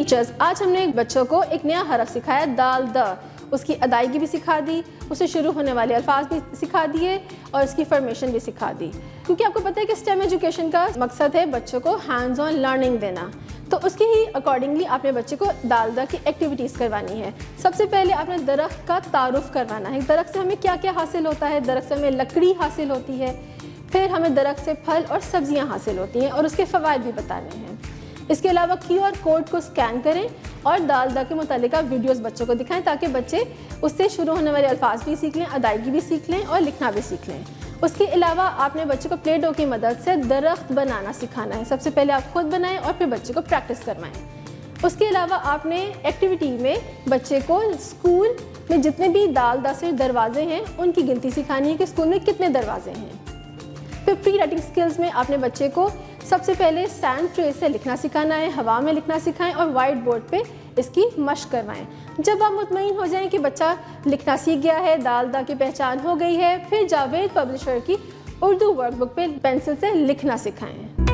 Teachers, आज हमने बच्चों को एक नया हरफ सिखाया, दाल द। उसकी अदायगी भी सिखा दी, उससे शुरू होने वाले अल्फाज भी सिखा दिए और इसकी फॉर्मेशन भी सिखा दी। क्योंकि आपको पता है कि स्टेम एजुकेशन का मकसद है बच्चों को हैंड्स ऑन लर्निंग देना, तो उसके ही अकॉर्डिंगली आपने बच्चे को दाल द की एक्टिविटीज़ करवानी है। सबसे पहले आपने दरख्त का तारुफ करवाना है। दरख्त से हमें क्या क्या हासिल होता है। दरख्त से हमें लकड़ी हासिल होती है, फिर हमें दरख्त से फल और सब्जियां हासिल होती हैं और उसके फ़वाइद भी बताने हैं। इसके अलावा QR कोड को स्कैन करें और दाल द के मुतालिका वीडियोस बच्चों को दिखाएं ताकि बच्चे उससे शुरू होने वाले अल्फाज भी सीख लें, अदायगी भी सीख लें और लिखना भी सीख लें। उसके अलावा आपने बच्चे को प्ले डो की मदद से दरख्त बनाना सिखाना है। सबसे पहले आप खुद बनाएं और फिर बच्चे को प्रैक्टिस करवाएं। उसके अलावा आपने एक्टिविटी में बच्चे को स्कूल में जितने भी दाल द से दरवाजे हैं उनकी गिनती सिखानी है कि स्कूल में कितने दरवाजे हैं। फिर प्री राइटिंग स्किल्स में आपने बच्चे को सबसे पहले सैंड ट्रे से लिखना सिखाना है, हवा में लिखना सिखाएं और वाइट बोर्ड पे इसकी मश्क करवाएं। जब आप मुतमईन हो जाएं कि बच्चा लिखना सीख गया है, दाल द की पहचान हो गई है, फिर जावेद पब्लिशर की उर्दू वर्कबुक पे पेंसिल से लिखना सिखाएं।